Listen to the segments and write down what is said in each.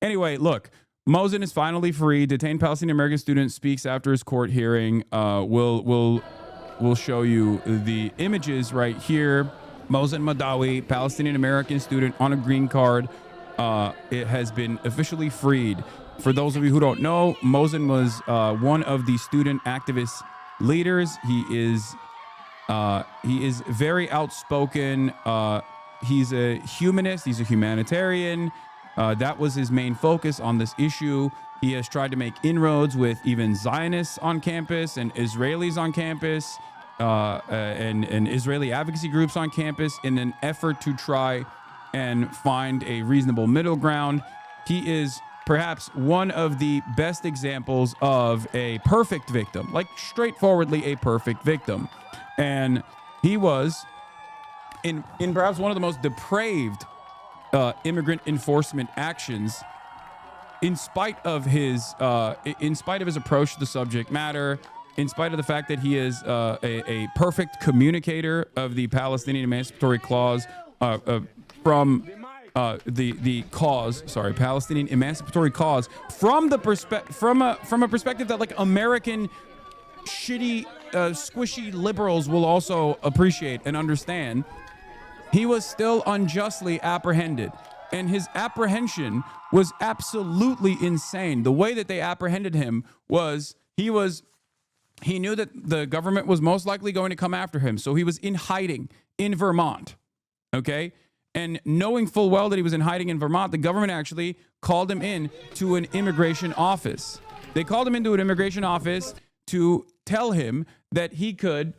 Anyway, look, Mohsen is finally free. Detained Palestinian American student speaks after his court hearing. We'll show you the images right here. Mohsen Mahdawi, Palestinian American student on a green card. It has been officially freed. For those of you who don't know, Mohsen was one of the student activist leaders. He is very outspoken. He's a humanist. He's a humanitarian. That was his main focus on this issue. He has tried to make inroads with even Zionists on campus and Israelis on campus and Israeli advocacy groups on campus in an effort to try and find a reasonable middle ground. He is perhaps one of the best examples of a perfect victim, like straightforwardly a perfect victim. And he was in perhaps one of the most depraved immigrant enforcement actions, in spite of his approach to the subject matter, in spite of the fact that he is a perfect communicator of the Palestinian Emancipatory Clause from the cause, Palestinian Emancipatory Cause, from a perspective that like American shitty squishy liberals will also appreciate and understand. He was still unjustly apprehended, and his apprehension was absolutely insane. The way that they apprehended him was he knew that the government was most likely going to come after him, so he was in hiding in Vermont. Okay? And knowing full well that he was in hiding in Vermont, the government actually called him in to an immigration office. They called him into an immigration office to tell him that he could.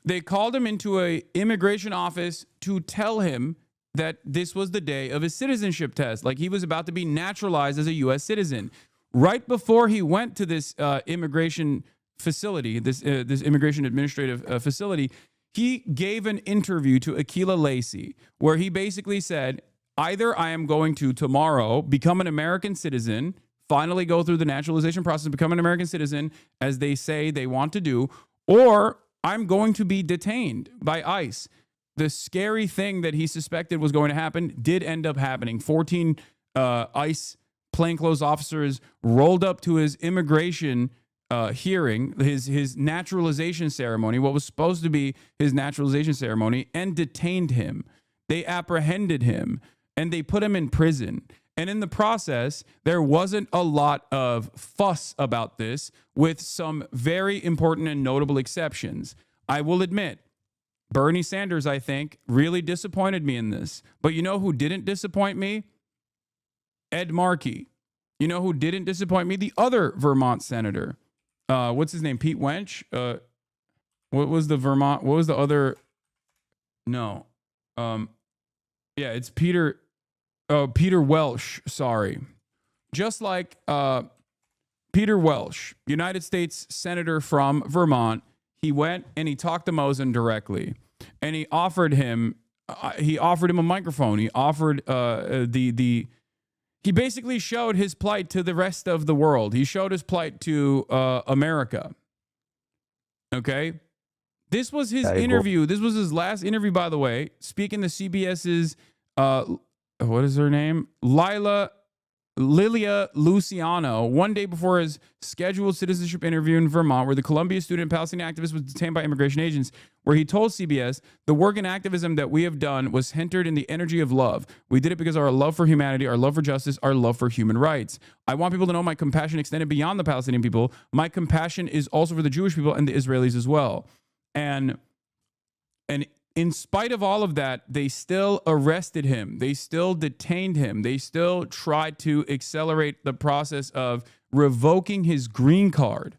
They called him into an immigration office to tell him that this was the day of his citizenship test, like he was about to be naturalized as a U.S. citizen. Right before he went to this immigration facility, this immigration administrative facility, he gave an interview to Akilah Lacey where he basically said, either I am going to tomorrow become an American citizen, finally go through the naturalization process, become an American citizen, as they say they want to do, or I'm going to be detained by ICE. The scary thing that he suspected was going to happen did end up happening. 14 ICE plainclothes officers rolled up to his immigration hearing, his naturalization ceremony, what was supposed to be his naturalization ceremony, and detained him. They apprehended him, and they put him in prison. And in the process, there wasn't a lot of fuss about this, with some very important and notable exceptions. I will admit, Bernie Sanders, I think, really disappointed me in this. But you know who didn't disappoint me? Ed Markey. You know who didn't disappoint me? The other Vermont senator. What's his name? Pete Wench? What was the other? No. Yeah, it's Peter. Oh, Peter Welsh, sorry. Just like Peter Welsh, United States Senator from Vermont, he went and he talked to Mohsen directly, and he offered him a microphone. He offered he basically showed his plight to the rest of the world. He showed his plight to America. Okay? This was his interview. This was his last interview, by the way, speaking to CBS's what is her name? Lilia Luciano, one day before his scheduled citizenship interview in Vermont, where the Columbia student Palestinian activist was detained by immigration agents, where he told CBS, the work and activism that we have done was centered in the energy of love. We did it because of our love for humanity, our love for justice, our love for human rights. I want people to know my compassion extended beyond the Palestinian people. My compassion is also for the Jewish people and the Israelis as well. And in spite of all of that, they still arrested him. They still detained him. They still tried to accelerate the process of revoking his green card.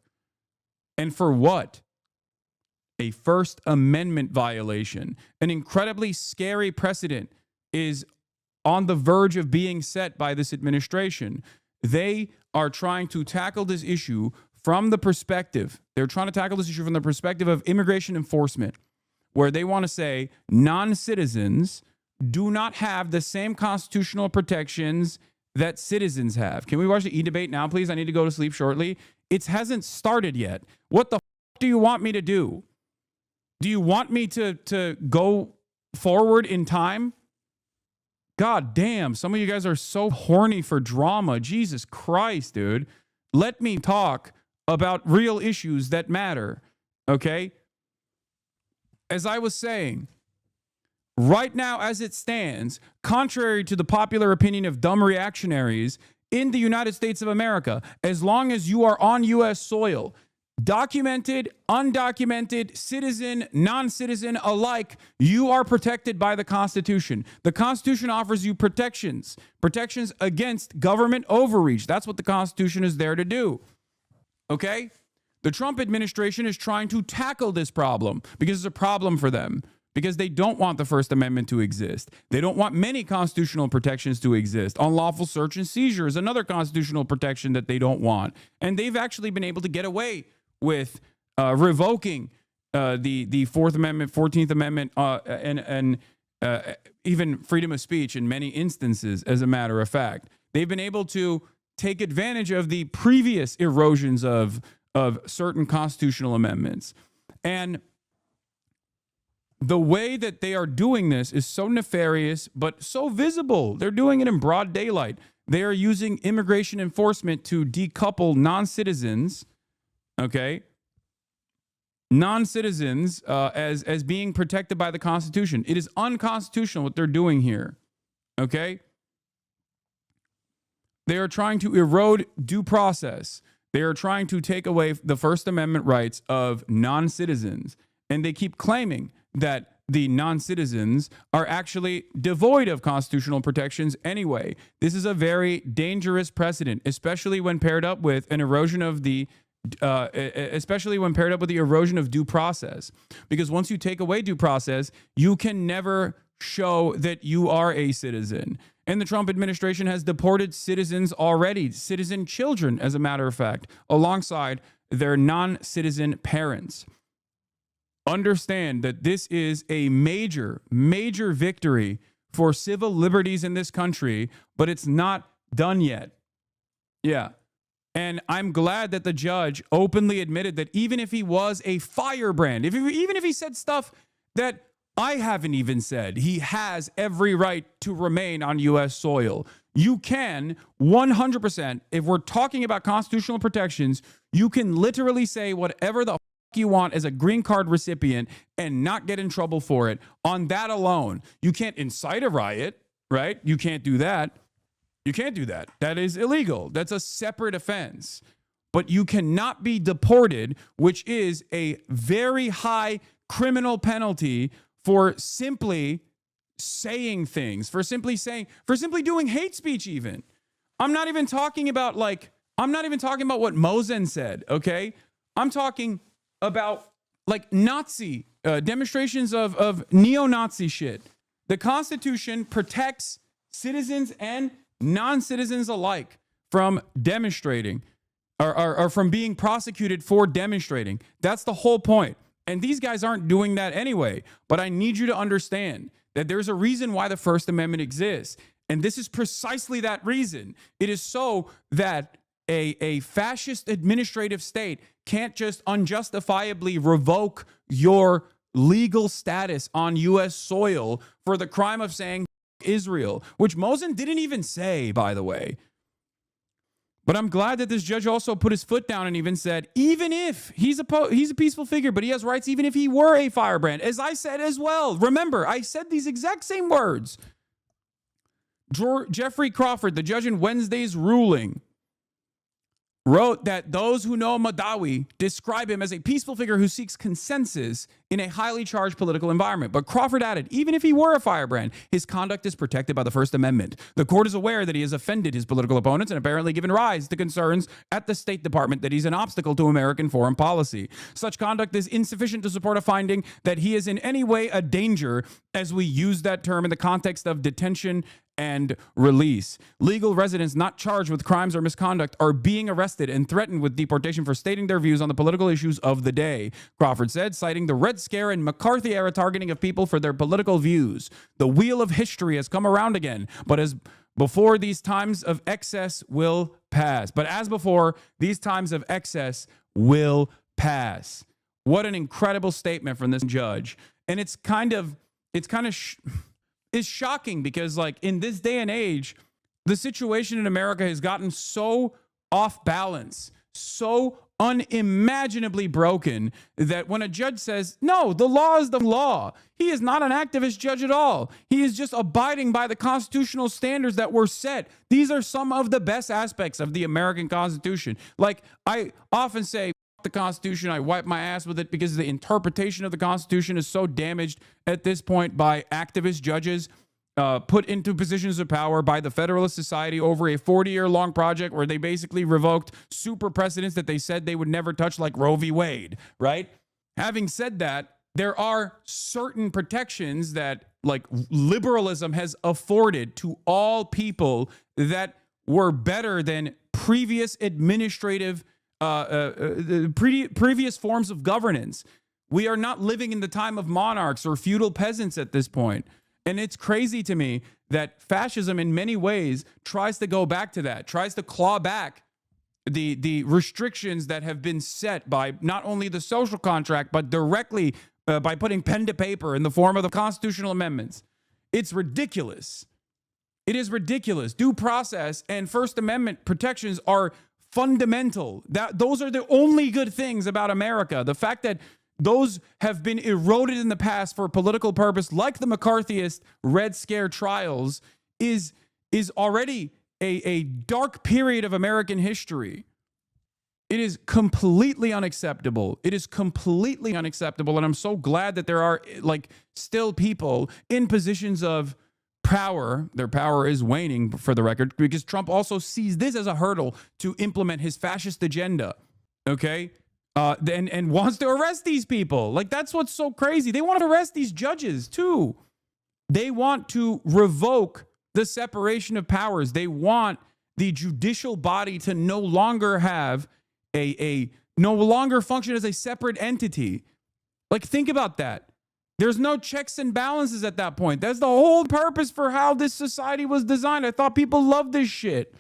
And for what? A First Amendment violation. An incredibly scary precedent is on the verge of being set by this administration. They are trying to tackle this issue from the perspective. They're trying to tackle this issue from the perspective of immigration enforcement, where they want to say non-citizens do not have the same constitutional protections that citizens have. Can we watch the e-debate now, please? I need to go to sleep shortly. It hasn't started yet. What the do you want me to do? Do you want me to go forward in time God damn, some of you guys are so horny for drama. Jesus Christ, dude. Let me talk about real issues that matter, okay? As I was saying, right now as it stands, contrary to the popular opinion of dumb reactionaries in the United States of America, as long as you are on U.S. soil, documented, undocumented, citizen, non-citizen alike, you are protected by the Constitution. The Constitution offers you protections against government overreach. That's what the Constitution is there to do. Okay? The Trump administration is trying to tackle this problem because it's a problem for them, because they don't want the First Amendment to exist. They don't want many constitutional protections to exist. Unlawful search and seizure is another constitutional protection that they don't want. And they've actually been able to get away with revoking the Fourth Amendment, 14th Amendment, and even freedom of speech in many instances, as a matter of fact. They've been able to take advantage of the previous erosions of certain constitutional amendments. And the way that they are doing this is so nefarious, but so visible. They're doing it in broad daylight. They are using immigration enforcement to decouple non-citizens, okay? Non-citizens as being protected by the Constitution. It is unconstitutional what they're doing here, okay? They are trying to erode due process. They are trying to take away the First Amendment rights of non-citizens. And they keep claiming that the non-citizens are actually devoid of constitutional protections anyway. This is a very dangerous precedent, especially when paired up with an erosion of the erosion of due process. Because once you take away due process, you can never show that you are a citizen. And the Trump administration has deported citizens already, citizen children, as a matter of fact, alongside their non-citizen parents. Understand that this is a major, major victory for civil liberties in this country, but it's not done yet. Yeah. And I'm glad that the judge openly admitted that even if he was a firebrand, even if he said stuff that I haven't even said, he has every right to remain on U.S. soil. You can 100%, if we're talking about constitutional protections, you can literally say whatever the you want as a green card recipient and not get in trouble for it on that alone. You can't incite a riot, right? You can't do that. You can't do that. That is illegal. That's a separate offense. But you cannot be deported, which is a very high criminal penalty for simply saying things, for simply doing hate speech even. I'm not even talking about what Mohsen said, okay? I'm talking about like Nazi demonstrations of neo-Nazi shit. The Constitution protects citizens and non-citizens alike from demonstrating or from being prosecuted for demonstrating. That's the whole point. And these guys aren't doing that anyway. But I need you to understand that there's a reason why the First Amendment exists. And this is precisely that reason. It is so that a fascist administrative state can't just unjustifiably revoke your legal status on U.S. soil for the crime of saying Israel, which Mohsen didn't even say, by the way. But I'm glad that this judge also put his foot down and even said, even if he's a peaceful figure, but he has rights, even if he were a firebrand, as I said as well. Remember, I said these exact same words. Jeffrey Crawford, the judge in Wednesday's ruling, wrote that those who know Mahdawi describe him as a peaceful figure who seeks consensus in a highly charged political environment. But Crawford added, even if he were a firebrand, his conduct is protected by the First Amendment. The court is aware that he has offended his political opponents and apparently given rise to concerns at the State Department that he's an obstacle to American foreign policy. Such conduct is insufficient to support a finding that he is in any way a danger, as we use that term in the context of detention and release. Legal residents not charged with crimes or misconduct are being arrested and threatened with deportation for stating their views on the political issues of the day, Crawford said, citing the Red Scare and McCarthy-era targeting of people for their political views. The wheel of history has come around again, but as before, these times of excess will pass. But as before, these times of excess will pass. What an incredible statement from this judge. And it's kind of is shocking because, like, in this day and age, the situation in America has gotten so off balance, so unimaginably broken, that when a judge says, no, the law is the law, he is not an activist judge at all. He is just abiding by the constitutional standards that were set. These are some of the best aspects of the American Constitution. Like, I often say, the Constitution, I wipe my ass with it because the interpretation of the Constitution is so damaged at this point by activist judges put into positions of power by the Federalist Society over a 40-year-long project where they basically revoked super precedents that they said they would never touch, like Roe v. Wade, right? Having said that, there are certain protections that, like, liberalism has afforded to all people that were better than previous administrative previous forms of governance. We are not living in the time of monarchs or feudal peasants at this point. And it's crazy to me that fascism in many ways tries to go back to that, tries to claw back the restrictions that have been set by not only the social contract, but directly by putting pen to paper in the form of the constitutional amendments. It's ridiculous. It is ridiculous. Due process and First Amendment protections are fundamental. Those are the only good things about America. The fact that those have been eroded in the past for political purpose, like the McCarthyist Red Scare trials, is already a dark period of American history. It is completely unacceptable. It is completely unacceptable. And I'm so glad that there are, like, still people in positions of power. Their power is waning, for the record, because Trump also sees this as a hurdle to implement his fascist agenda. Okay? And wants to arrest these people. Like, that's what's so crazy. They want to arrest these judges too. They want to revoke the separation of powers. They want the judicial body to no longer have no longer function as a separate entity. Like, think about that. There's no checks and balances at that point. That's the whole purpose for how this society was designed. I thought people loved this shit.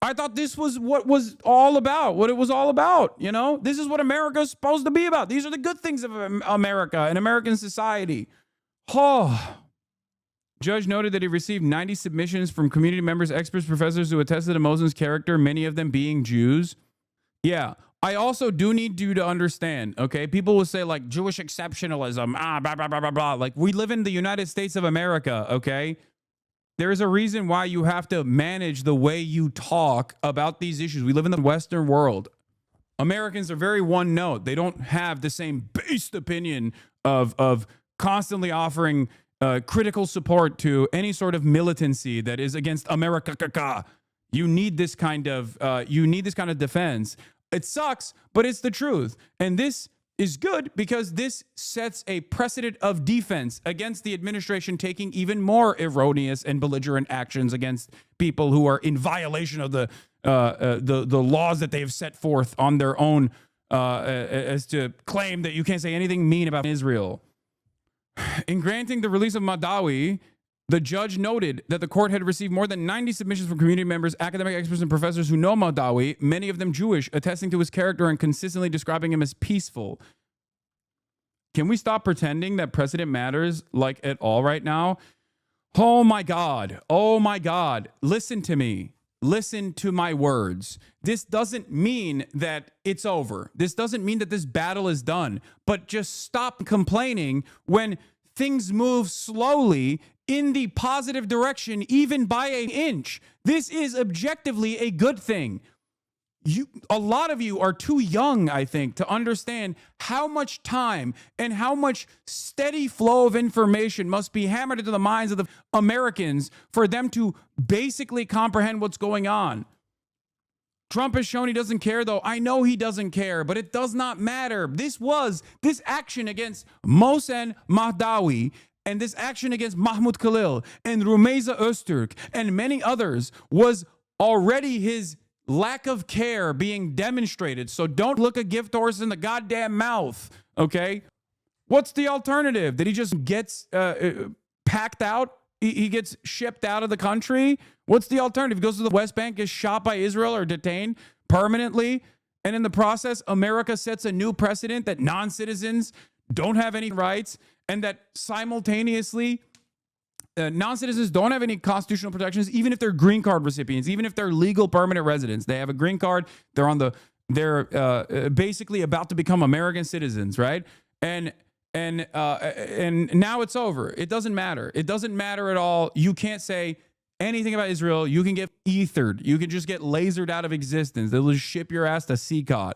I thought this was what was all about, what it was all about, you know? This is what America is supposed to be about. These are the good things of America and American society. Oh. Judge noted that he received 90 submissions from community members, experts, professors who attested to Mohsen's character, many of them being Jews. Yeah, I also do need you to understand, okay? People will say, like, Jewish exceptionalism, blah, blah, blah, blah, blah. Like, we live in the United States of America, okay? There is a reason why you have to manage the way you talk about these issues. We live in the Western world. Americans are very one note. They don't have the same based opinion of constantly offering critical support to any sort of militancy that is against America. You need this kind of defense. It sucks, but it's the truth. And this is good because this sets a precedent of defense against the administration taking even more erroneous and belligerent actions against people who are in violation of the laws that they have set forth on their own, as to claim that you can't say anything mean about Israel. In granting the release of Mahdawi, the judge noted that the court had received more than 90 submissions from community members, academic experts, and professors who know Mahdawi, many of them Jewish, attesting to his character and consistently describing him as peaceful. Can we stop pretending that precedent matters, like, at all right now? Oh my God. Oh my God. Listen to me. Listen to my words. This doesn't mean that it's over. This doesn't mean that this battle is done. But just stop complaining when things move slowly in the positive direction, even by an inch. This is objectively a good thing. A lot of you are too young, I think, to understand how much time and how much steady flow of information must be hammered into the minds of the Americans for them to basically comprehend what's going on. Trump has shown he doesn't care, though. I know he doesn't care, but it does not matter. This action against Mohsen Mahdawi and this action against Mahmoud Khalil and Rumeysa Öztürk and many others was already his lack of care being demonstrated. So don't look a gift horse in the goddamn mouth, okay? What's the alternative? That he just gets packed out? He gets shipped out of the country? What's the alternative? He goes to the West Bank, gets shot by Israel or detained permanently, and in the process, America sets a new precedent that non-citizens don't have any rights, and that simultaneously non-citizens don't have any constitutional protections, even if they're green card recipients, even if they're legal permanent residents. They have a green card. They're basically about to become American citizens, right? And now it's over. It doesn't matter. It doesn't matter at all. You can't say anything about Israel. You can get ethered. You can just get lasered out of existence. They'll just ship your ass to CCOT.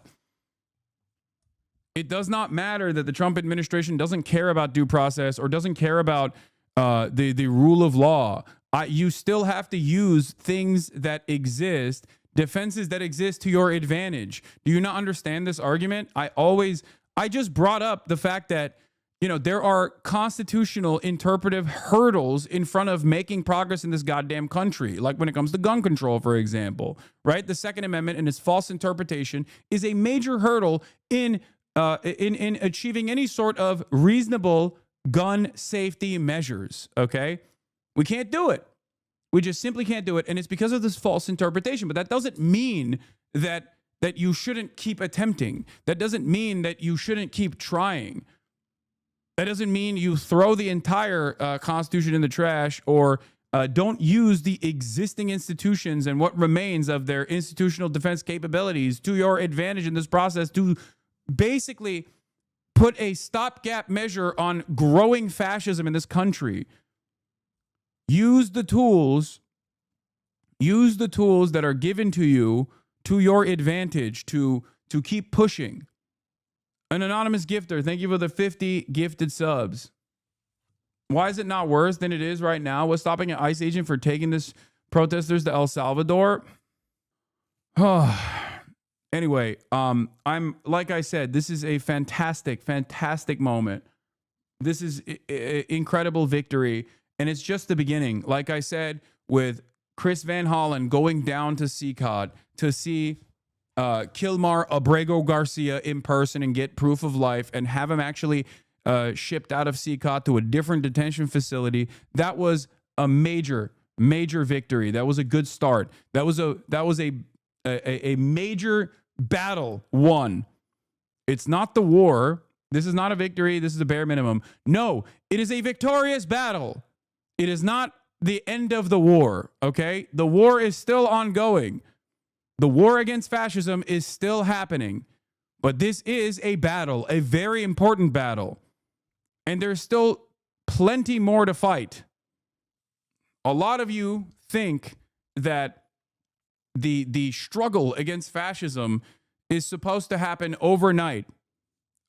It does not matter that the Trump administration doesn't care about due process or doesn't care about the rule of law. You still have to use things that exist, defenses that exist to your advantage. Do you not understand this argument? I just brought up the fact that, you know, there are constitutional interpretive hurdles in front of making progress in this goddamn country. Like when it comes to gun control, for example, right? The Second Amendment and its false interpretation is a major hurdle in achieving any sort of reasonable gun safety measures. Okay. We can't do it. We just simply can't do it. And it's because of this false interpretation. But that doesn't mean that you shouldn't keep attempting. That doesn't mean that you shouldn't keep trying. That doesn't mean you throw the entire Constitution in the trash or don't use the existing institutions and what remains of their institutional defense capabilities to your advantage in this process to basically put a stopgap measure on growing fascism in this country. Use the tools that are given to you to your advantage to keep pushing. An anonymous gifter, thank you for the 50 gifted subs. Why is it not worse than it is right now? What's stopping an ICE agent for taking this protesters to El Salvador? Anyway, I'm like I said, this is a fantastic, fantastic moment. This is incredible victory, and it's just the beginning. Like I said, with Chris Van Hollen going down to CCOT to see Kilmar Abrego Garcia in person and get proof of life and have him actually shipped out of CCOT to a different detention facility. That was a major, major victory. That was a good start. That was a major battle won. It's not the war. This is not a victory. This is a bare minimum. No, it is a victorious battle. It is not the end of the war, okay? The war is still ongoing. The war against fascism is still happening. But this is a battle, a very important battle. And there's still plenty more to fight. A lot of you think that the struggle against fascism is supposed to happen overnight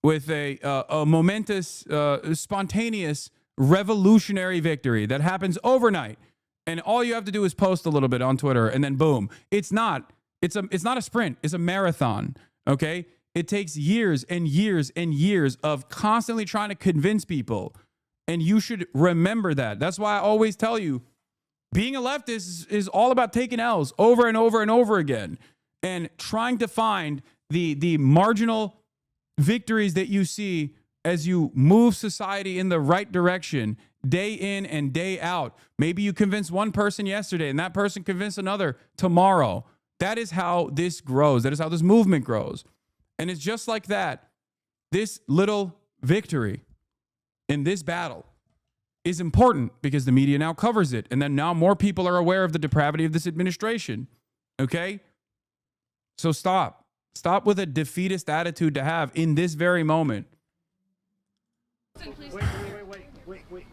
with a momentous, spontaneous, revolutionary victory that happens overnight. And all you have to do is post a little bit on Twitter and then boom. It's not a sprint. It's a marathon. Okay. It takes years and years and years of constantly trying to convince people. And you should remember that. That's why I always tell you, being a leftist is all about taking L's over and over and over again and trying to find the marginal victories that you see as you move society in the right direction day in and day out. Maybe you convinced one person yesterday and that person convinced another tomorrow. That is how this grows. That is how this movement grows. And it's just like that. This little victory in this battle is important because the media now covers it. And then now more people are aware of the depravity of this administration. Okay? So stop. Stop with a defeatist attitude to have in this very moment. Wait.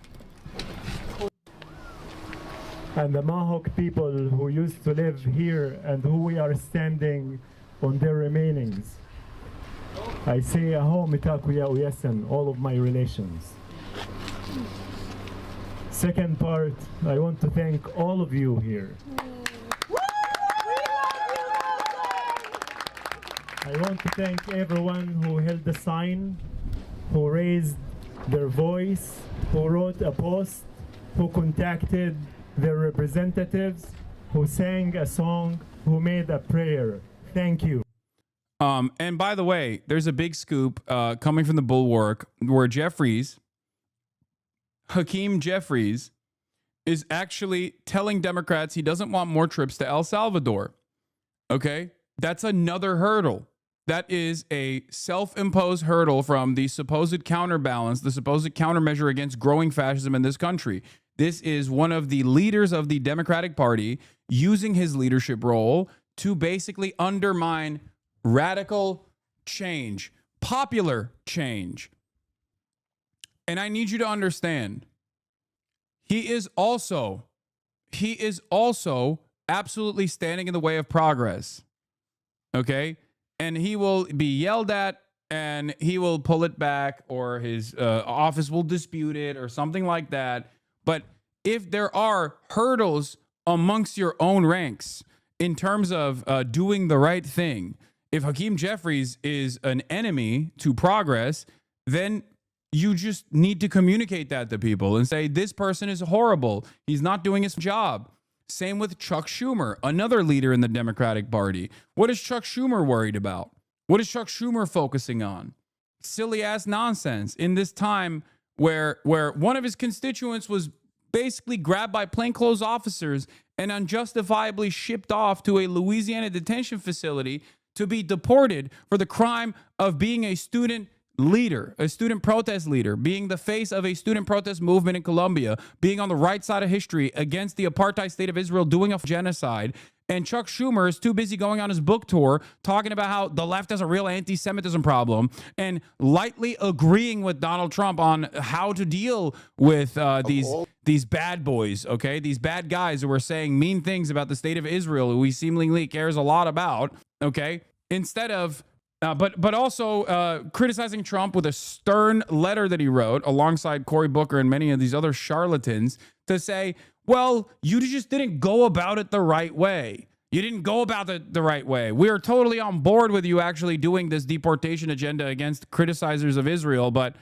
And the Mohawk people who used to live here and who we are standing on their remainings. I say aho mitakuya uyesen, all of my relations. Second part, I want to thank all of you here. I want to thank everyone who held the sign, who raised their voice, who wrote a post, who contacted their representatives, who sang a song, who made a prayer. Thank you. And by the way, there's a big scoop coming from the Bulwark where Hakeem Jeffries, is actually telling Democrats he doesn't want more trips to El Salvador. Okay? That's another hurdle. That is a self-imposed hurdle from the supposed counterbalance, the supposed countermeasure against growing fascism in this country. This is one of the leaders of the Democratic Party using his leadership role to basically undermine radical change, popular change. And I need you to understand, he is also absolutely standing in the way of progress. Okay? And he will be yelled at and he will pull it back, or his office will dispute it or something like that. But if there are hurdles amongst your own ranks in terms of doing the right thing, if Hakeem Jeffries is an enemy to progress, then you just need to communicate that to people and say, this person is horrible. He's not doing his job. Same with Chuck Schumer, another leader in the Democratic Party. What is Chuck Schumer worried about? What is Chuck Schumer focusing on? Silly ass nonsense in this time where one of his constituents was basically grabbed by plainclothes officers and unjustifiably shipped off to a Louisiana detention facility to be deported for the crime of being a student leader, a student protest leader, being the face of a student protest movement in Colombia, being on the right side of history against the apartheid state of Israel, doing a genocide. And Chuck Schumer is too busy going on his book tour talking about how the left has a real anti-Semitism problem and lightly agreeing with Donald Trump on how to deal with these bad boys, okay? These bad guys who are saying mean things about the state of Israel, who he seemingly cares a lot about, okay? Instead of but also criticizing Trump with a stern letter that he wrote alongside Cory Booker and many of these other charlatans to say, well, you just didn't go about it the right way. You didn't go about it the right way. We are totally on board with you actually doing this deportation agenda against criticizers of Israel, but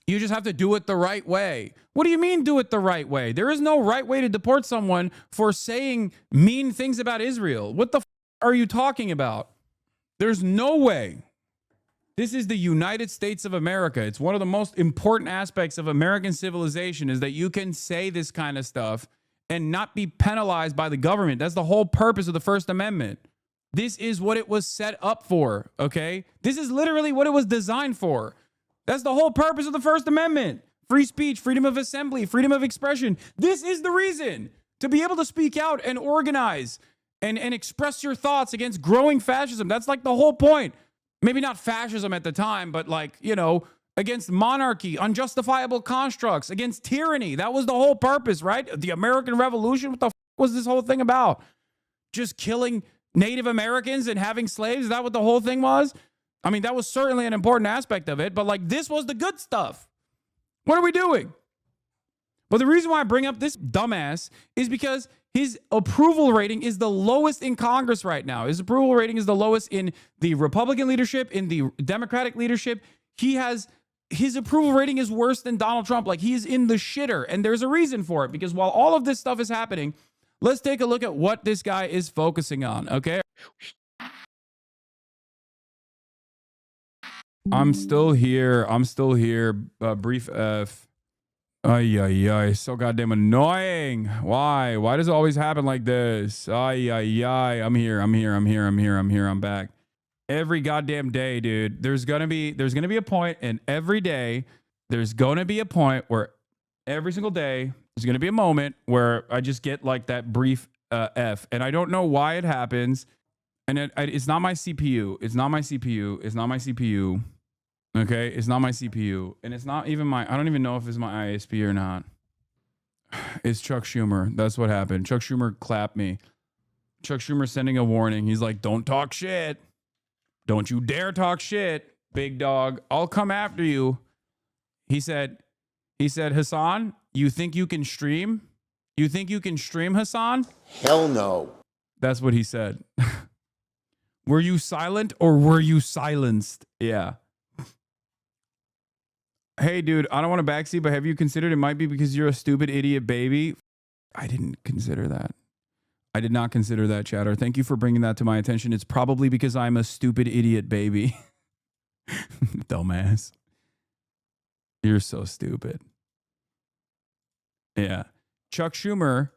you just have to do it the right way. What do you mean do it the right way? There is no right way to deport someone for saying mean things about Israel. What the are you talking about? There's no way. This is the United States of America. It's one of the most important aspects of American civilization is that you can say this kind of stuff and not be penalized by the government. That's the whole purpose of the First Amendment. This is what it was set up for, okay? This is literally what it was designed for. That's the whole purpose of the First Amendment. Free speech, freedom of assembly, freedom of expression. This is the reason, to be able to speak out and organize and express your thoughts against growing fascism. That's like the whole point. Maybe not fascism at the time, but like, you know, against monarchy, unjustifiable constructs, against tyranny. That was the whole purpose, right? The American Revolution. What the was this whole thing about? Just killing Native Americans and having slaves? Is that what the whole thing was? I mean, that was certainly an important aspect of it, but like this was the good stuff. What are we doing? But the reason why I bring up this dumbass is because his approval rating is the lowest in Congress right now. His approval rating is the lowest in the Republican leadership, in the Democratic leadership. His approval rating is worse than Donald Trump. Like, he is in the shitter, and there's a reason for it, because while all of this stuff is happening, let's take a look at what this guy is focusing on, okay? I'm still here. Brief F. Ay, so goddamn annoying. Why? Why does it always happen like this? Ay. I'm here. I'm back. Every goddamn day, dude. There's gonna be a point, and every day there's gonna be a point where every single day there's gonna be a moment where I just get like that brief F, and I don't know why it happens. And it's not my CPU. It's not my CPU. Okay, it's not my CPU, and it's not even I don't even know if it's my ISP or not. It's Chuck Schumer. That's what happened. Chuck Schumer clapped me. Chuck Schumer sending a warning. He's like, don't talk shit. Don't you dare talk shit, big dog. I'll come after you. He said, Hassan, you think you can stream? You think you can stream, Hassan? Hell no. That's what he said. Were you silent or were you silenced? Yeah. Hey, dude, I don't want to backseat, but have you considered it might be because you're a stupid idiot baby? I didn't consider that. I did not consider that, chatter. Thank you for bringing that to my attention. It's probably because I'm a stupid idiot baby. Dumbass. You're so stupid. Yeah. Chuck Schumer,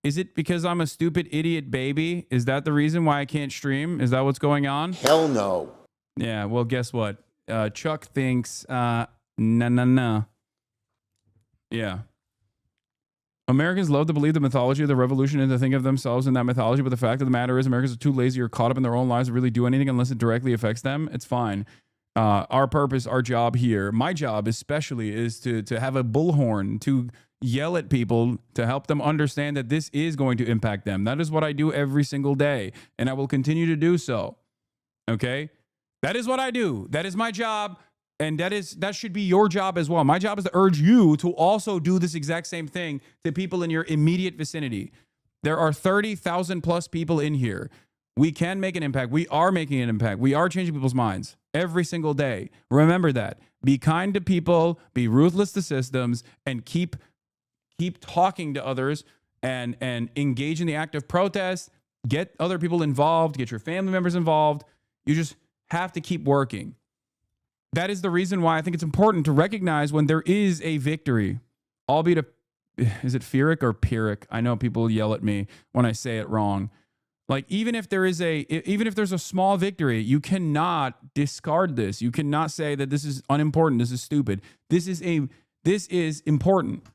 is it because I'm a stupid idiot baby? Is that the reason why I can't stream? Is that what's going on? Hell no. Yeah, well, guess what? Chuck thinks, no. Yeah. Americans love to believe the mythology of the revolution and to think of themselves in that mythology. But the fact of the matter is Americans are too lazy or caught up in their own lives to really do anything unless it directly affects them. It's fine. Our purpose, our job here, my job especially, is to have a bullhorn, to yell at people, to help them understand that this is going to impact them. That is what I do every single day, and I will continue to do so. Okay? That is what I do. That is my job, and that should be your job as well. My job is to urge you to also do this exact same thing to people in your immediate vicinity. There are 30,000 plus people in here. We can make an impact. We are making an impact. We are changing people's minds every single day. Remember that. Be kind to people, be ruthless to systems, and keep talking to others and engage in the act of protest. Get other people involved. Get your family members involved. You just have to keep working. That is the reason why I think it's important to recognize when there is a victory, albeit is it Pyrrhic or Pyrrhic? I know people yell at me when I say it wrong. Like, even if there's a small victory, you cannot discard this. You cannot say that this is unimportant. This is stupid. This is important.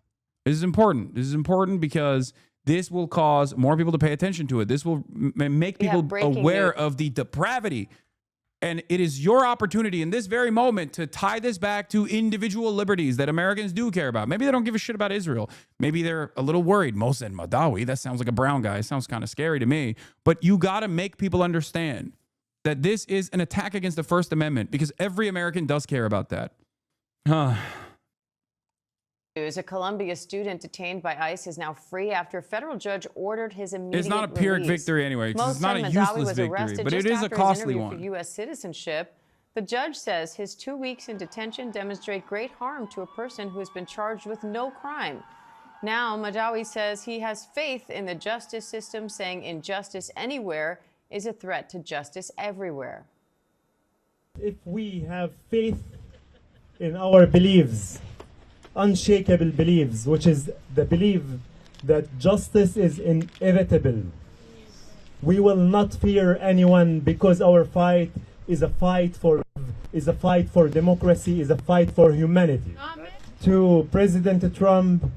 This is important. This is important because this will cause more people to pay attention to it. This will make people aware of the depravity. And it is your opportunity in this very moment to tie this back to individual liberties that Americans do care about. Maybe they don't give a shit about Israel. Maybe they're a little worried. Mohsen Mahdawi, that sounds like a brown guy. It sounds kind of scary to me. But you got to make people understand that this is an attack against the First Amendment, because every American does care about that. A Columbia student detained by ICE is now free after a federal judge ordered his immediate release. It's not a Pyrrhic victory anyway. It's not a useless victory, but it is a costly one. For U.S. citizenship, the judge says his 2 weeks in detention demonstrate great harm to a person who has been charged with no crime. Now, Mahdawi says he has faith in the justice system, saying injustice anywhere is a threat to justice everywhere. If we have faith in our beliefs, unshakable beliefs, which is the belief that justice is inevitable, we will not fear anyone, because our fight is a fight for democracy, is a fight for humanity. Amen. To President Trump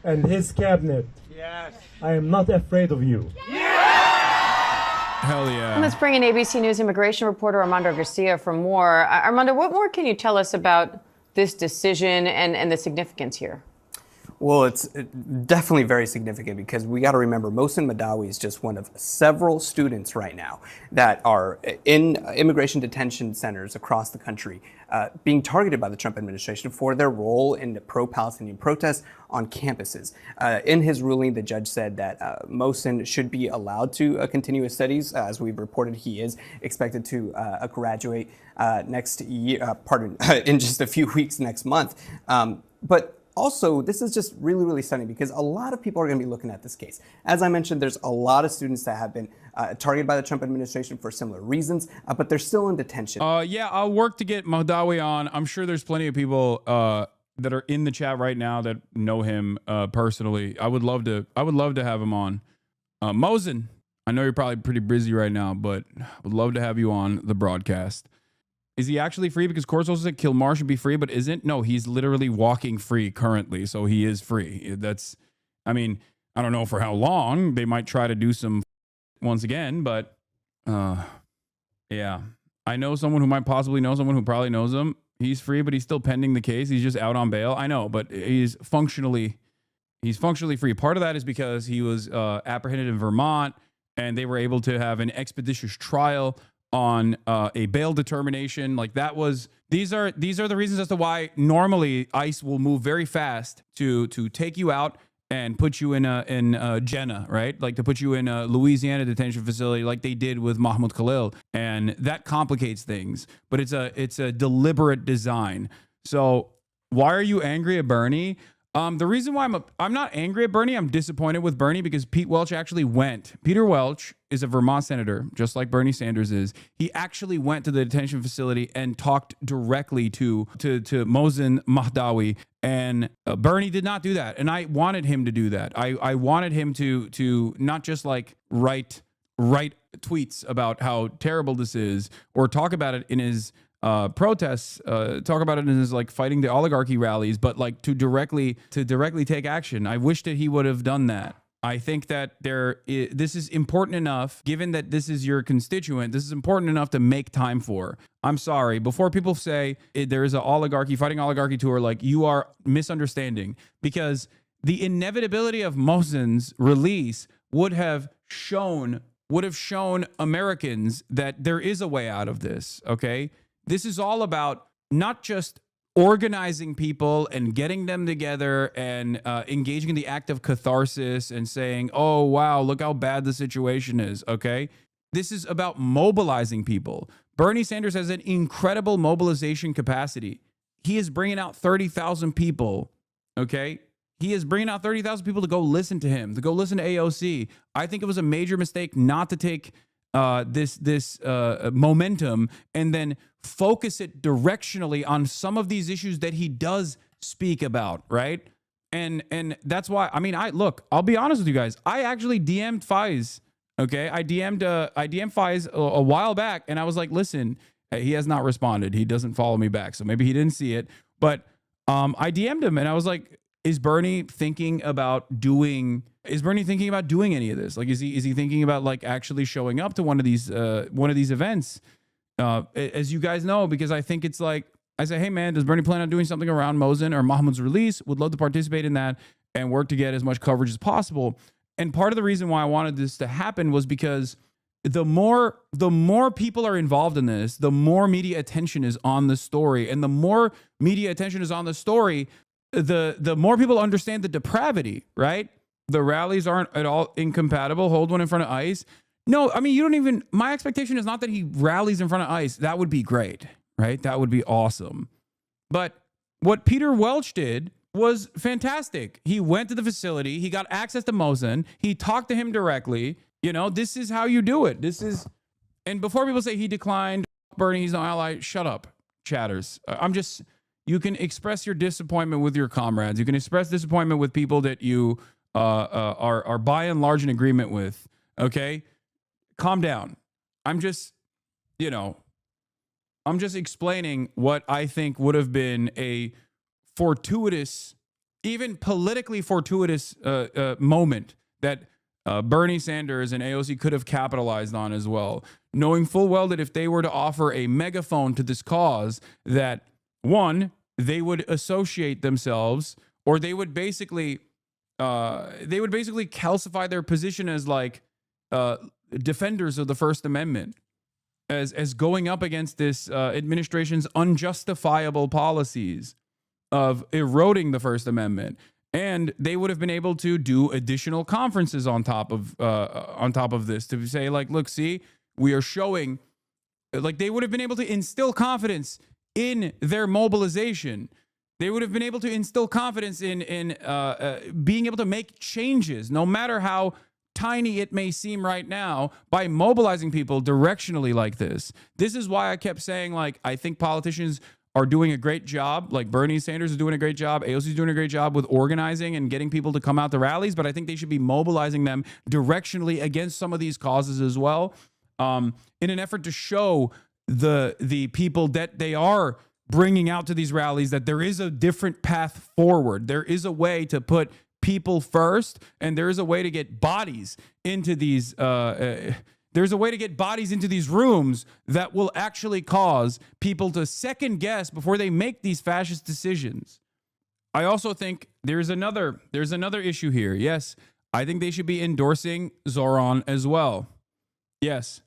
and his cabinet, yes, I am not afraid of you. Hell yeah. Let's bring in ABC News immigration reporter Armando Garcia for more. Armando, what more can you tell us about this decision and the significance here? Well, it's definitely very significant, because we got to remember Mohsen Mahdawi is just one of several students right now that are in immigration detention centers across the country being targeted by the Trump administration for their role in the pro-Palestinian protests on campuses. In his ruling, the judge said that Mohsen should be allowed to continue his studies. As we've reported, he is expected to graduate next year, in just a few weeks next month. But also, this is just really, really stunning, because a lot of people are going to be looking at this case. As I mentioned, there's a lot of students that have been targeted by the Trump administration for similar reasons, but they're still in detention. Yeah, I'll work to get Mahdawi on. I'm sure there's plenty of people that are in the chat right now that know him personally. I would love to have him on. Mohsen, I know you're probably pretty busy right now, but I would love to have you on the broadcast. Is he actually free? Because courts also said Kilmar should be free, but isn't? No, he's literally walking free currently, so he is free. I mean, I don't know for how long. They might try to do some once again, but yeah. I know someone who might possibly know someone who probably knows him. He's free, but he's still pending the case. He's just out on bail. I know, but he's functionally free. Part of that is because he was apprehended in Vermont, and they were able to have an expeditious trial on a bail determination. Like, that was, these are the reasons as to why normally ICE will move very fast to take you out and put you in Jenna, right? Like, to put you in a Louisiana detention facility, like they did with Mahmoud Khalil, and that complicates things. But it's a deliberate design. So why are you angry at Bernie? The reason why I'm not angry at Bernie, I'm disappointed with Bernie, because Pete Welch actually went. Peter Welch is a Vermont senator, just like Bernie Sanders is. He actually went to the detention facility and talked directly to Mohsen Mahdawi, and Bernie did not do that. And I wanted him to do that. I wanted him to not just like write tweets about how terrible this is, or talk about it in his protests, talk about it as like fighting the oligarchy rallies, but like to directly take action. I wish that he would have done that. I think that this is important enough, given that this is your constituent, this is important enough to make time for. I'm sorry, before people say there is an fighting oligarchy tour, like, you are misunderstanding, because the inevitability of Mohsen's release would have shown Americans that there is a way out of this, okay? This is all about not just organizing people and getting them together and engaging in the act of catharsis and saying, oh, wow, look how bad the situation is, okay? This is about mobilizing people. Bernie Sanders has an incredible mobilization capacity. He is bringing out 30,000 people, okay? He is bringing out 30,000 people to go listen to him, to go listen to AOC. I think it was a major mistake not to take this momentum and then focus it directionally on some of these issues that he does speak about, right? And that's why, I mean, I'll be honest with you guys. I actually DM'd FREES, okay? I DM'd FREES a while back, and I was like, listen, he has not responded. He doesn't follow me back, so maybe he didn't see it. But I DM'd him, and I was like, is Bernie thinking about doing any of this? Like, is he thinking about like actually showing up to one of these events? As you guys know, because I think it's like, I say, hey man, does Bernie plan on doing something around Mohsen or Mahmoud's release? Would love to participate in that and work to get as much coverage as possible. And part of the reason why I wanted this to happen was because the more people are involved in this, the more media attention is on the story. And the more media attention is on the story, the more people understand the depravity, right? The rallies aren't at all incompatible. Hold one in front of ICE. No, I mean, my expectation is not that he rallies in front of ICE. That would be great, right? That would be awesome. But what Peter Welch did was fantastic. He went to the facility. He got access to Mohsen. He talked to him directly. You know, this is how you do it. And before people say he declined, Bernie, he's no ally, shut up, chatters. You can express your disappointment with your comrades. You can express disappointment with people that you are by and large in agreement with, okay? Calm down. I'm just explaining what I think would have been a fortuitous, even politically fortuitous moment that Bernie Sanders and AOC could have capitalized on as well, knowing full well that if they were to offer a megaphone to this cause, that one, they would associate themselves, or they would basically calcify their position as like defenders of the First Amendment, as going up against this administration's unjustifiable policies of eroding the First Amendment. And they would have been able to do additional conferences on top of this to say, like, look, see, we are showing, like, they would have been able to instill confidence in their mobilization. They would have been able to instill confidence in being able to make changes, no matter how tiny it may seem right now, by mobilizing people directionally like this. This is why I kept saying, like, I think politicians are doing a great job. Like, Bernie Sanders is doing a great job. AOC is doing a great job with organizing and getting people to come out to rallies. But I think they should be mobilizing them directionally against some of these causes as well, in an effort to show the people that they are bringing out to these rallies that there is a different path forward. There is a way to put people first, and there is a way to get bodies into these there's a way to get bodies into these rooms that will actually cause people to second guess before they make these fascist decisions. I also think there's another issue here. Yes, I think they should be endorsing Zoran as well. Yes,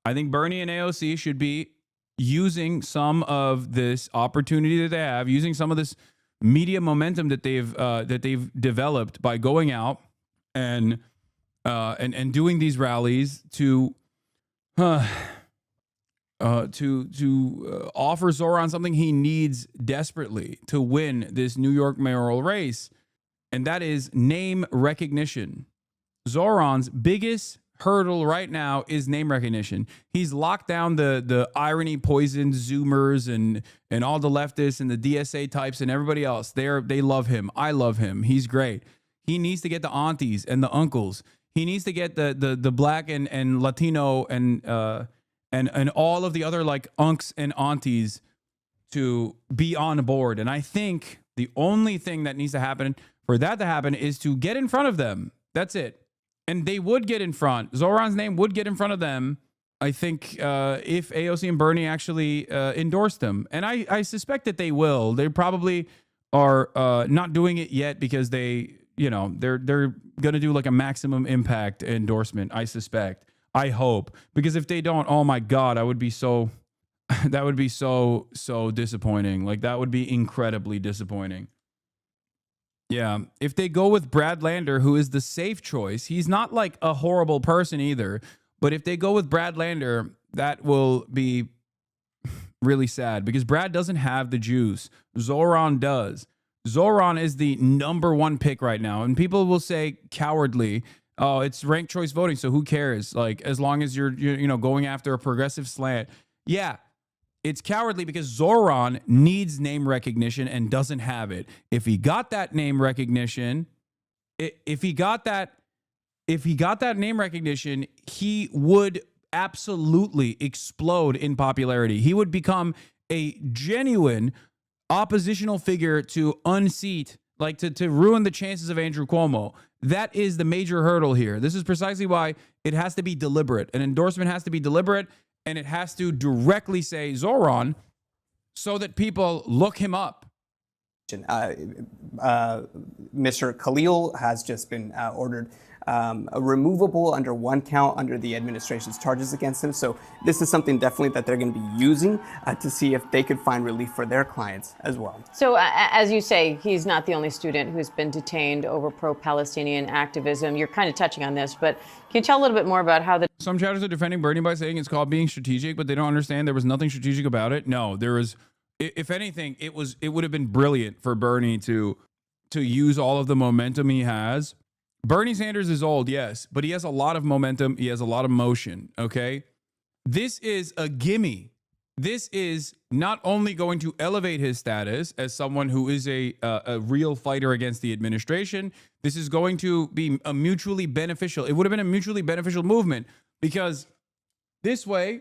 I think Bernie and AOC should be using some of this opportunity that they have, using some of this media momentum that they've developed by going out and doing these rallies to offer Zoran something he needs desperately to win this New York mayoral race, and that is name recognition. Zoran's biggest hurdle right now is name recognition. He's locked down the irony poisoned Zoomers and all the leftists and the DSA types and everybody else. They love him. I love him. He's great. He needs to get the aunties and the uncles. He needs to get the black and Latino and and all of the other like unks and aunties to be on board. And I think the only thing that needs to happen for that to happen is to get in front of them. That's it. And they would get in front. Zohran's name would get in front of them, I think, if AOC and Bernie actually endorsed him. And I suspect that they will. They probably are not doing it yet because they're going to do like a maximum impact endorsement, I suspect. I hope. Because if they don't, oh my God, I would be so... that would be so disappointing. Like, that would be incredibly disappointing. Yeah. If they go with Brad Lander, who is the safe choice, he's not like a horrible person either. But if they go with Brad Lander, that will be really sad because Brad doesn't have the juice. Zohran does. Zohran is the #1 pick right now. And people will say cowardly. Oh, it's ranked choice voting. So who cares? Like, as long as you're going after a progressive slant. Yeah. It's cowardly because Zohran needs name recognition and doesn't have it. If he got that name recognition, if he got that name recognition, he would absolutely explode in popularity. He would become a genuine oppositional figure to unseat, like to ruin the chances of Andrew Cuomo. That is the major hurdle here. This is precisely why it has to be deliberate. An endorsement has to be deliberate. And it has to directly say Zohran so that people look him up. Mr. Khalil has just been ordered removable under 1 count under the administration's charges against him. So this is something definitely that they're going to be using to see if they could find relief for their clients as well. So as you say, he's not the only student who's been detained over pro-Palestinian activism. You're kind of touching on this, but can you tell a little bit more about how the... Some chatters are defending Bernie by saying it's called being strategic, but they don't understand there was nothing strategic about it. No, there was, if anything, it would have been brilliant for Bernie to use all of the momentum he has. Bernie Sanders is old, yes, but he has a lot of momentum. He has a lot of motion, okay? This is a gimme. This is not only going to elevate his status as someone who is a real fighter against the administration, this is going to be a mutually beneficial. It would have been a mutually beneficial movement because this way,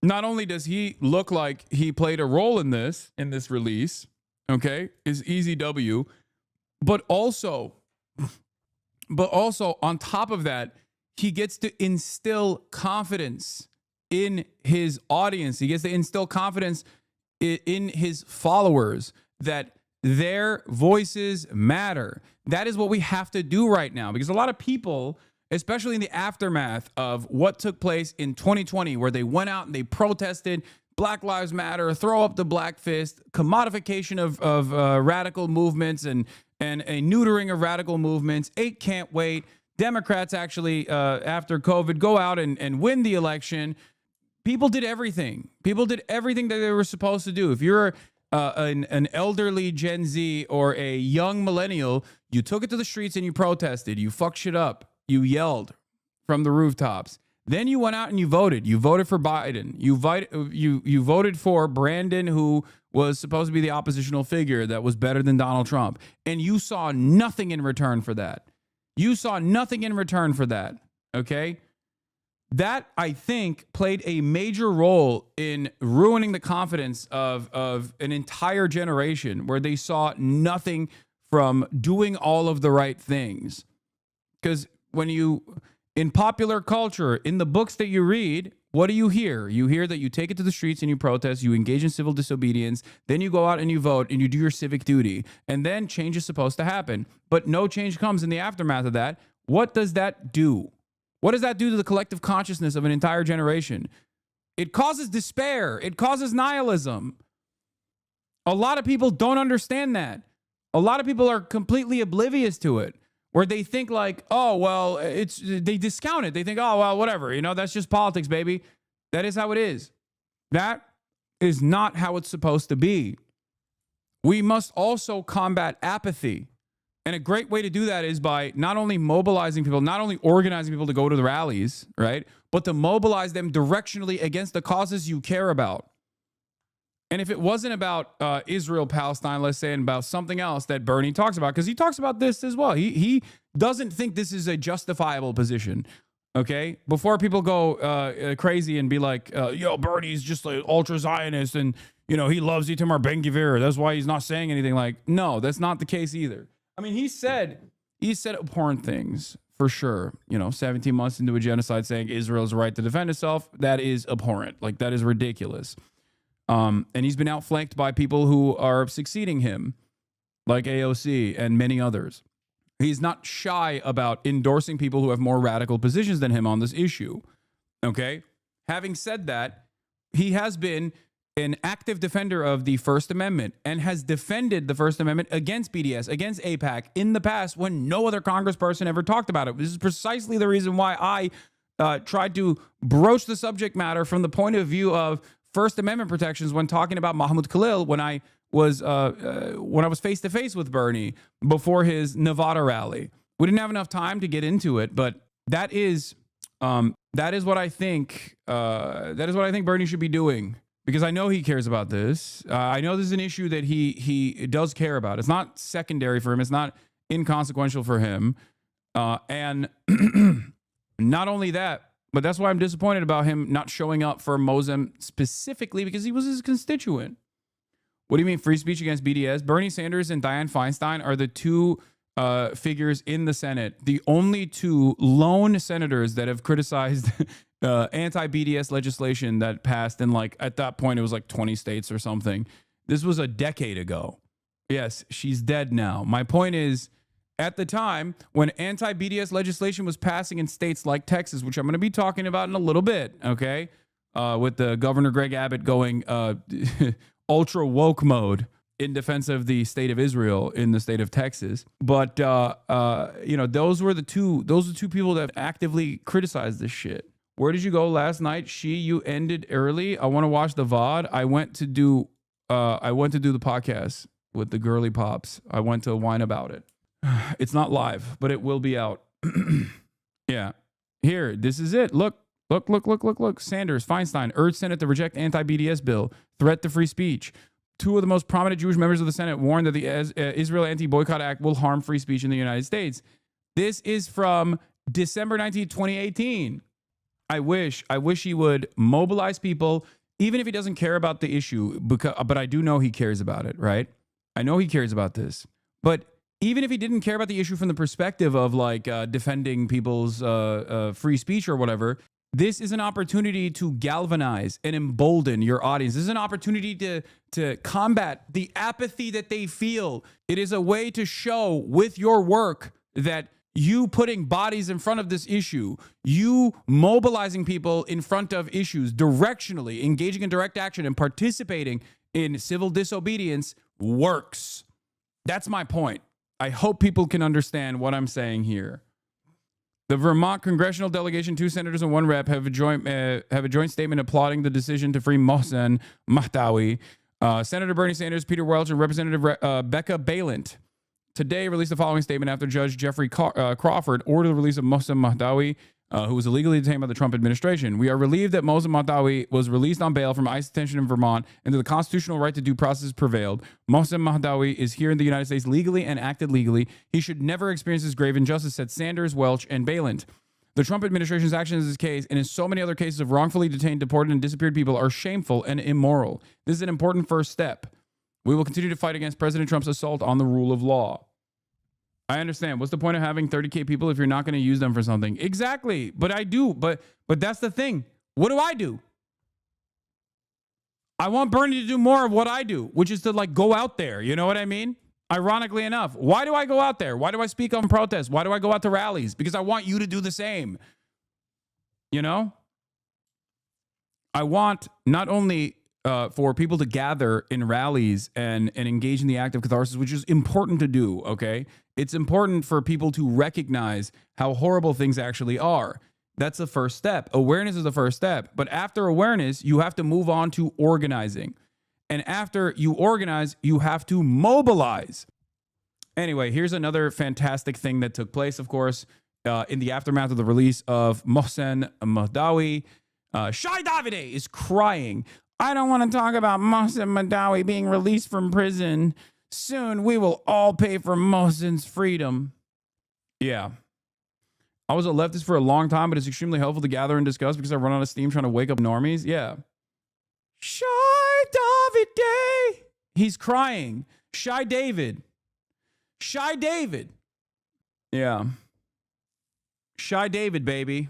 not only does he look like he played a role in this release, okay, is easy W, but also on top of that, he gets to instill confidence in his audience. He gets to instill confidence in his followers that their voices matter. That is what we have to do right now because a lot of people, especially in the aftermath of what took place in 2020, where they went out and they protested Black Lives Matter, throw up the black fist, commodification of radical movements and a neutering of radical movements. 8 can't wait. Democrats actually, after COVID, go out and win the election. People did everything. People did everything that they were supposed to do. If you're an elderly Gen Z or a young millennial, you took it to the streets and you protested. You fucked shit up. You yelled from the rooftops. Then you went out and you voted. You voted for Biden. You voted for Brandon, who was supposed to be the oppositional figure that was better than Donald Trump. And you saw nothing in return for that. You saw nothing in return for that. Okay? That, I think, played a major role in ruining the confidence of an entire generation where they saw nothing from doing all of the right things. Because when in popular culture, in the books that you read, what do you hear? You hear that you take it to the streets and you protest, you engage in civil disobedience, then you go out and you vote and you do your civic duty. And then change is supposed to happen. But no change comes in the aftermath of that. What does that do? What does that do to the collective consciousness of an entire generation? It causes despair. It causes nihilism. A lot of people don't understand that. A lot of people are completely oblivious to it, where they think like, oh, well, they discount it. They think, oh, well, whatever. That's just politics, baby. That is how it is. That is not how it's supposed to be. We must also combat apathy. And a great way to do that is by not only mobilizing people, not only organizing people to go to the rallies, right? But to mobilize them directionally against the causes you care about. And if it wasn't about Israel, Palestine, let's say, and about something else that Bernie talks about, because he talks about this as well. He doesn't think this is a justifiable position. Okay, before people go crazy and be like, "Yo, Bernie's just like ultra Zionist, and he loves Itamar Ben-Gvir. That's why he's not saying anything." Like, no, that's not the case either. I mean, he said abhorrent things for sure. 17 months into a genocide, saying Israel's right to defend itself. That is abhorrent. Like, that is ridiculous. And he's been outflanked by people who are succeeding him, like AOC and many others. He's not shy about endorsing people who have more radical positions than him on this issue. Okay? Having said that, he has been an active defender of the First Amendment and has defended the First Amendment against BDS, against AIPAC in the past when no other congressperson ever talked about it. This is precisely the reason why I tried to broach the subject matter from the point of view of First Amendment protections when talking about Mahmoud Khalil when I was face to face with Bernie before his Nevada rally. We didn't have enough time to get into it, but that is what I think. That is what I think Bernie should be doing, because I know he cares about this. I know this is an issue that he does care about. It's not secondary for him. It's not inconsequential for him. And not only that, but that's why I'm disappointed about him not showing up for Mohsen specifically, because he was his constituent. What do you mean free speech against BDS? Bernie Sanders and Dianne Feinstein are the two figures in the Senate, the only two lone senators that have criticized anti-BDS legislation that passed in, like, at that point, it was like 20 states or something. This was a decade ago. Yes, she's dead now. My point is, at the time when anti-BDS legislation was passing in states like Texas, which I'm going to be talking about in a little bit, okay, with the Governor Greg Abbott going ultra woke mode in defense of the state of Israel in the state of Texas. But those were the two people that actively criticized this shit. Where did you go last night? You ended early. I want to watch the VOD. I went to do the podcast with the girly pops. I went to whine about it. It's not live, but it will be out. Yeah. Here, this is it. Look. Sanders, Feinstein urged Senate to reject anti-BDS bill, threat to free speech. Two of the most prominent Jewish members of the Senate warned that the Israel Anti-Boycott Act will harm free speech in the United States. This is from December 19, 2018. I wish he would mobilize people, even if he doesn't care about the issue, but I do know he cares about it, right? I know he cares about this. But even if he didn't care about the issue from the perspective of like defending people's free speech or whatever, this is an opportunity to galvanize and embolden your audience. This is an opportunity to combat the apathy that they feel. It is a way to show with your work that you putting bodies in front of this issue, you mobilizing people in front of issues directionally, engaging in direct action and participating in civil disobedience works. That's my point. I hope people can understand what I'm saying here. The Vermont congressional delegation, 2 senators and 1 rep, have a joint statement applauding the decision to free Mohsen Mahdawi. Senator Bernie Sanders, Peter Welch, and Representative Becca Balint today released the following statement after Judge Jeffrey Crawford ordered the release of Mohsen Mahdawi, who was illegally detained by the Trump administration. We are relieved that Mohsen Mahdawi was released on bail from ICE detention in Vermont and that the constitutional right to due process prevailed. Mohsen Mahdawi is here in the United States legally and acted legally. He should never experience this grave injustice, said Sanders, Welch, and Balint. The Trump administration's actions in this case and in so many other cases of wrongfully detained, deported, and disappeared people are shameful and immoral. This is an important first step. We will continue to fight against President Trump's assault on the rule of law. I understand. What's the point of having 30K people if you're not going to use them for something? Exactly. But I do. But that's the thing. What do? I want Bernie to do more of what I do, which is to like go out there. You know what I mean? Ironically enough, why do I go out there? Why do I speak on protests? Why do I go out to rallies? Because I want you to do the same. You know? I want not only for people to gather in rallies and engage in the act of catharsis, which is important to do, okay? It's important for people to recognize how horrible things actually are. That's the first step. Awareness is the first step. But after awareness, you have to move on to organizing. And after you organize, you have to mobilize. Anyway, here's another fantastic thing that took place, of course, in the aftermath of the release of Mohsen Mahdawi. Shai Davide is crying. I don't want to talk about Mohsen Mahdawi being released from prison. Soon we will all pay for Mohsen's freedom. Yeah. I was a leftist for a long time, but it's extremely helpful to gather and discuss because I run out of steam trying to wake up normies. Yeah. Shy David Day. He's crying. Shy David. Shy David. Yeah. Shy David, baby.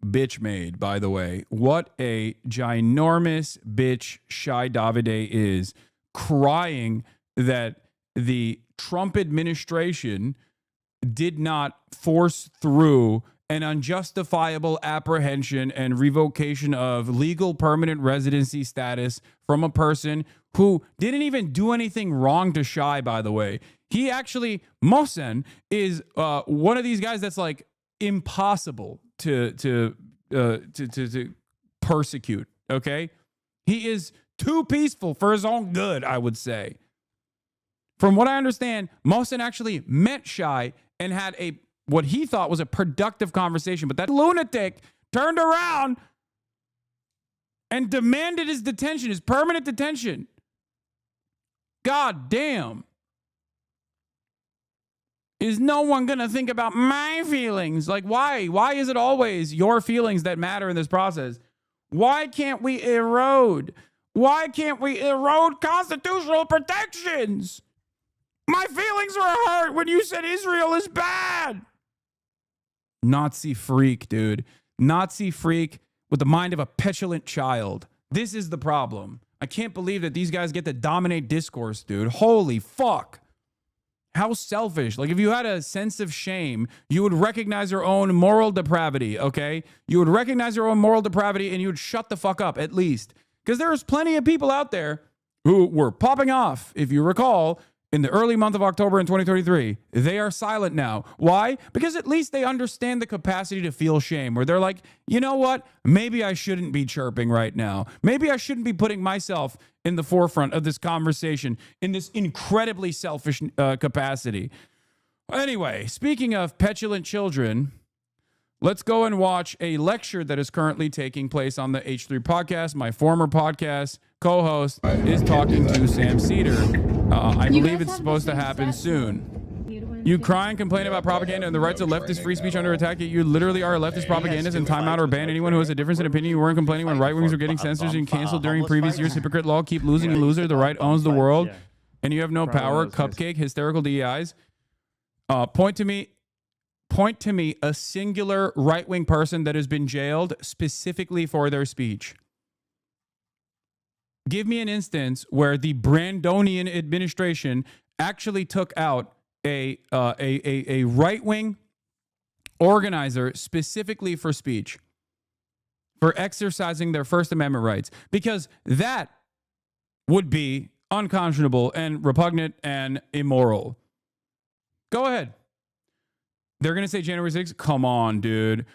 Bitch made, by the way. What a ginormous bitch Shy Davide is, crying that the Trump administration did not force through an unjustifiable apprehension and revocation of legal permanent residency status from a person who didn't even do anything wrong to Shy, by the way. He actually, Mohsen, is one of these guys that's like impossible to persecute, okay? He is too peaceful for his own good, I would say. From what I understand, Mohsen actually met Shy and had what he thought was a productive conversation, but that lunatic turned around and demanded his detention, his permanent detention. God damn. Is no one going to think about my feelings? Like, why? Why is it always your feelings that matter in this process? Why can't we erode? Why can't we erode constitutional protections? My feelings were hurt when you said Israel is bad. Nazi freak, dude. Nazi freak with the mind of a petulant child. This is the problem. I can't believe that these guys get to dominate discourse, dude. Holy fuck. How selfish. Like, if you had a sense of shame, you would recognize your own moral depravity, okay? You would recognize your own moral depravity and you would shut the fuck up, at least. Because there's plenty of people out there who were popping off, if you recall, in the early month of October in 2023. They are silent now. Why? Because at least they understand the capacity to feel shame, where they're like, you know what? Maybe I shouldn't be chirping right now. Maybe I shouldn't be putting myself in the forefront of this conversation in this incredibly selfish capacity. Anyway, speaking of petulant children, let's go and watch a lecture that is currently taking place on the H3 podcast. My former podcast co-host is talking to Sam Cedar. I believe it's supposed to happen soon. You cry and complain about propaganda and the rights of leftist free speech under attack, yet you literally are a leftist propagandist and time out or ban anyone who has a difference in opinion. You weren't complaining when right-wingers were getting censored and canceled during previous years. Hypocrite law, keep losing, you loser. The right owns the world, and you have no power. Cupcake, hysterical DEIs. Point to me a singular right-wing person that has been jailed specifically for their speech. Give me an instance where the Brandonian administration actually took out a right-wing organizer specifically for speech, for exercising their First Amendment rights, because that would be unconscionable and repugnant and immoral. Go ahead. They're going to say January 6th. Come on, dude.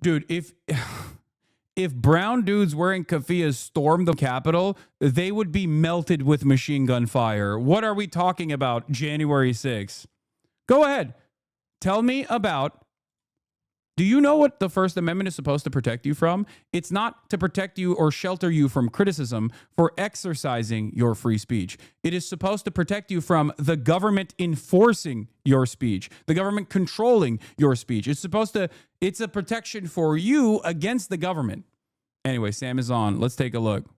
Dude, if brown dudes wearing keffiyehs stormed the Capitol, they would be melted with machine gun fire. What are we talking about, January 6th? Go ahead. Tell me about, do you know what the First Amendment is supposed to protect you from? It's not to protect you or shelter you from criticism for exercising your free speech. It is supposed to protect you from the government enforcing your speech, the government controlling your speech. It's a protection for you against the government. Anyway, Sam is on. Let's take a look.